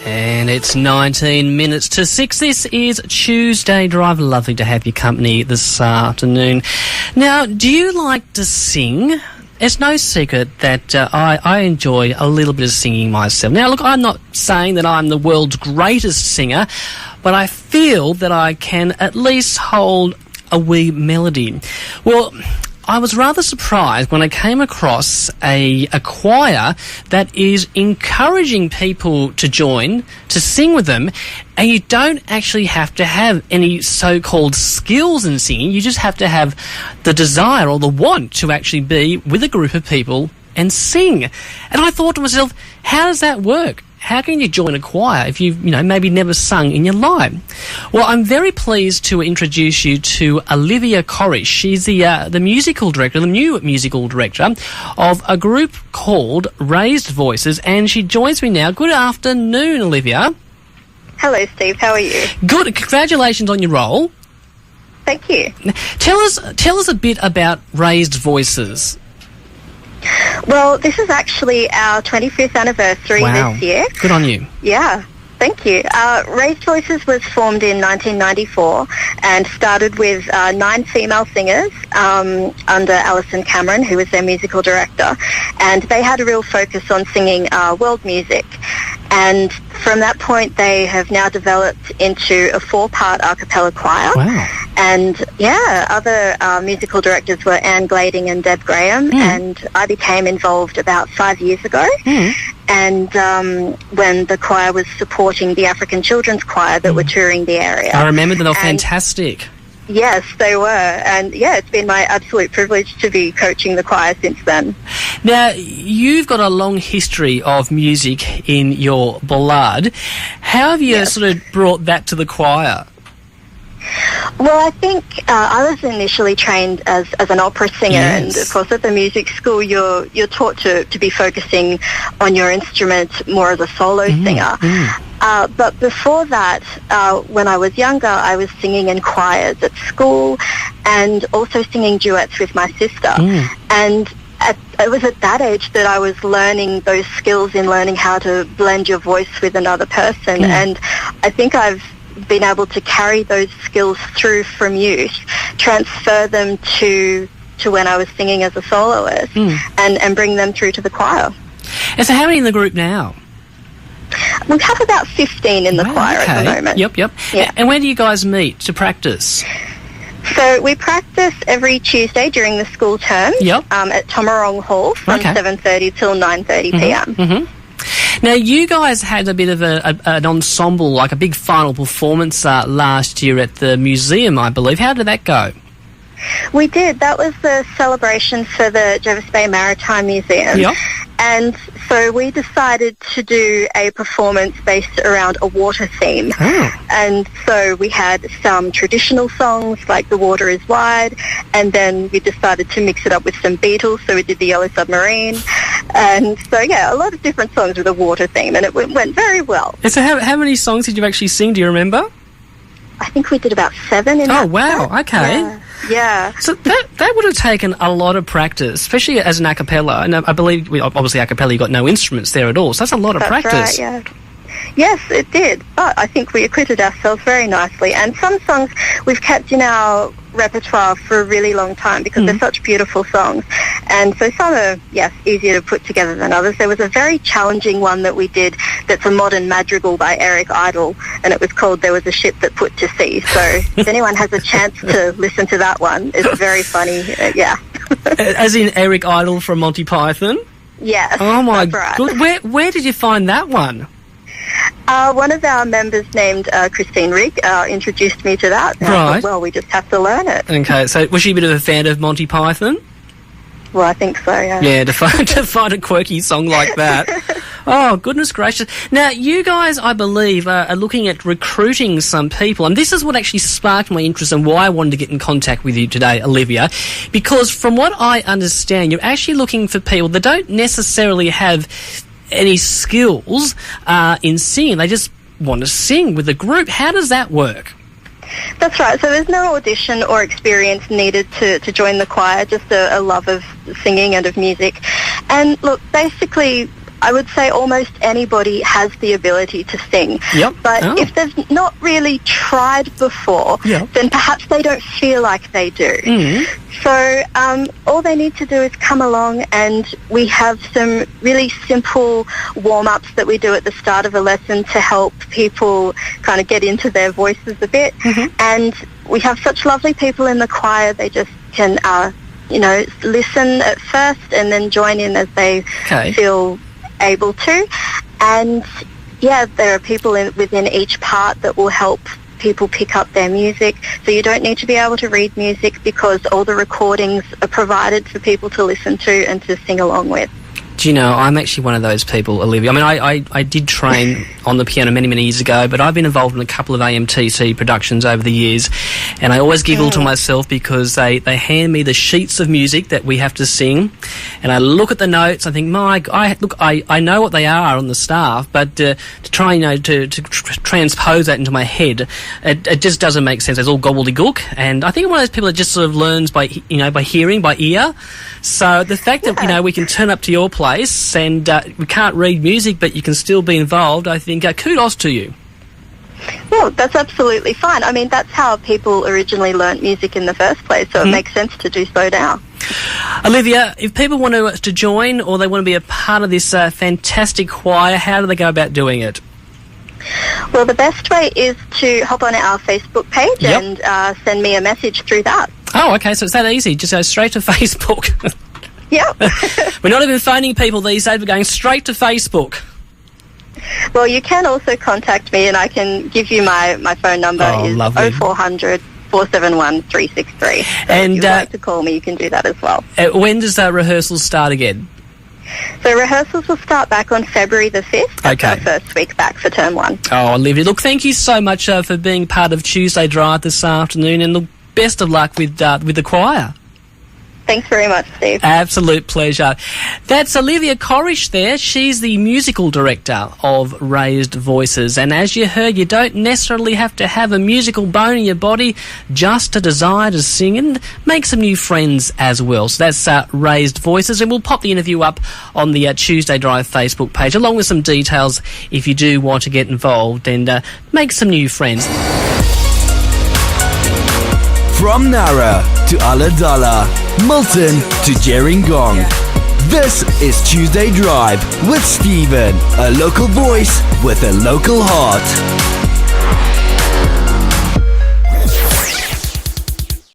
And it's 19 minutes to 6. This is Tuesday Drive. Lovely to have your company this afternoon. Now, do you like to sing? It's no secret that I enjoy a little bit of singing myself. Now, look, I'm not saying that I'm the world's greatest singer, but I feel that I can at least hold a wee melody. Well, I was rather surprised when I came across a choir that is encouraging people to join, to sing with them, and you don't actually have to have any so-called skills in singing. You just have to have the desire or the want to actually be with a group of people and sing. And I thought to myself, how does that work? How can you join a choir if you've, maybe never sung in your life? Well, I'm very pleased to introduce you to Olivia Corish. She's the musical director, the new musical director of a group called Raised Voices, and she joins me now. Good afternoon, Olivia. Hello, Steve. How are you? Good. Congratulations on your role. Thank you. Tell us a bit about Raised Voices. Well, this is actually our 25th anniversary this year. Good on you. Yeah, thank you. Raised Voices was formed in 1994 and started with 9 female singers under Alison Cameron, who was their musical director. And they had a real focus on singing world music. And from that point, they have now developed into a 4-part a cappella choir. Wow. And, other musical directors were Anne Glading and Deb Graham, and I became involved about 5 years ago. And when the choir was supporting the African Children's Choir that were touring the area. I remember that they were fantastic. Yes, they were. And, it's been my absolute privilege to be coaching the choir since then. Now, you've got a long history of music in your blood. How have you sort of brought that to the choir? Well, I think I was initially trained as an opera singer, and of course at the music school you're taught to be focusing on your instrument more as a solo singer. But before that, when I was younger, I was singing in choirs at school and also singing duets with my sister. And it was at that age that I was learning those skills in learning how to blend your voice with another person. And I think I've been able to carry those skills through from youth, transfer them to when I was singing as a soloist, and bring them through to the choir. And so how many in the group now? We have about 15 in the choir at the moment. Yep. Yeah. And when do you guys meet to practice? So we practice every Tuesday during the school term at Tomarong Hall from 7:30 till 9:30 p.m. Now, you guys had a bit of an ensemble, like a big final performance last year at the museum, I believe. How did that go? We did. That was the celebration for the Jervis Bay Maritime Museum. Yep. And so we decided to do a performance based around a water theme. And so we had some traditional songs like The Water is Wide, and then we decided to mix it up with some Beatles, so we did The Yellow Submarine. And so, a lot of different songs with a water theme, and it went very well. And so how many songs did you actually sing? Do you remember? I think we did about 7 in that. Oh, wow, okay. Yeah. So that would have taken a lot of practice, especially as an a cappella. And I believe, obviously, a cappella, you got no instruments there at all. So that's a lot of practice. That's right, yeah. Yes, it did. But I think we acquitted ourselves very nicely. And some songs we've kept in our repertoire for a really long time because they're such beautiful songs. And so some are, easier to put together than others. There was a very challenging one that we did that's a modern madrigal by Eric Idle, and it was called There Was a Ship That Put to Sea. So if anyone has a chance to listen to that one, it's very funny. As in Eric Idle from Monty Python? Yes. Oh, my right. God. Where did you find that one? One of our members named Christine Rigg introduced me to that. And I thought, well, we just have to learn it. Okay, so was she a bit of a fan of Monty Python? Well, I think so, yeah. Yeah, to find a quirky song like that. Oh, goodness gracious. Now, you guys, I believe, are looking at recruiting some people, and this is what actually sparked my interest and why I wanted to get in contact with you today, Olivia, because from what I understand, you're actually looking for people that don't necessarily have any skills in singing. They just want to sing with a group. How does that work? That's right. So there's no audition or experience needed to join the choir, just a love of singing and of music. And look, basically, I would say almost anybody has the ability to sing. Yep. But if they've not really tried before, then perhaps they don't feel like they do. So all they need to do is come along, and we have some really simple warm-ups that we do at the start of a lesson to help people kind of get into their voices a bit. And we have such lovely people in the choir. They just can, listen at first and then join in as they feel able to. And, there are people within each part that will help people pick up their music. So you don't need to be able to read music, because all the recordings are provided for people to listen to and to sing along with. Do you know, I'm actually one of those people, Olivia. I mean, I did train on the piano many, many years ago, but I've been involved in a couple of AMTC productions over the years, and I always giggle to myself because they hand me the sheets of music that we have to sing, and I look at the notes, I think, I know what they are on the staff, but to try, to transpose that into my head, it just doesn't make sense. It's all gobbledygook, and I think I'm one of those people that just sort of learns by hearing, by ear. So the fact that, we can turn up to your place and we can't read music, but you can still be involved, I think kudos to you. Well, that's absolutely fine. I mean, that's how people originally learnt music in the first place, so it makes sense to do so now. Olivia, if people want to join, or they want to be a part of this fantastic choir, how do they go about doing it? Well, the best way is to hop on our Facebook page and send me a message through that. Oh, okay, so it's that easy. Just go straight to Facebook. Yep. We're not even phoning people these days. We're going straight to Facebook. Well, you can also contact me, and I can give you my phone number. Is 0400 471 363. So and if you'd like to call me, you can do that as well. When does rehearsals start again? So rehearsals will start back on February the 5th. That's our first week back for term 1. Oh, Olivia, look, thank you so much for being part of Tuesday Drive this afternoon, and look, best of luck with the choir. Thanks very much, Steve. Absolute pleasure. That's Olivia Corish there. She's the musical director of Raised Voices. And as you heard, you don't necessarily have to have a musical bone in your body just to desire to sing, and make some new friends as well. So that's Raised Voices, and we'll pop the interview up on the Tuesday Drive Facebook page, along with some details if you do want to get involved and make some new friends. From Nara to Ulladulla, Milton to Gerringong. This is Tuesday Drive with Stephen, a local voice with a local heart.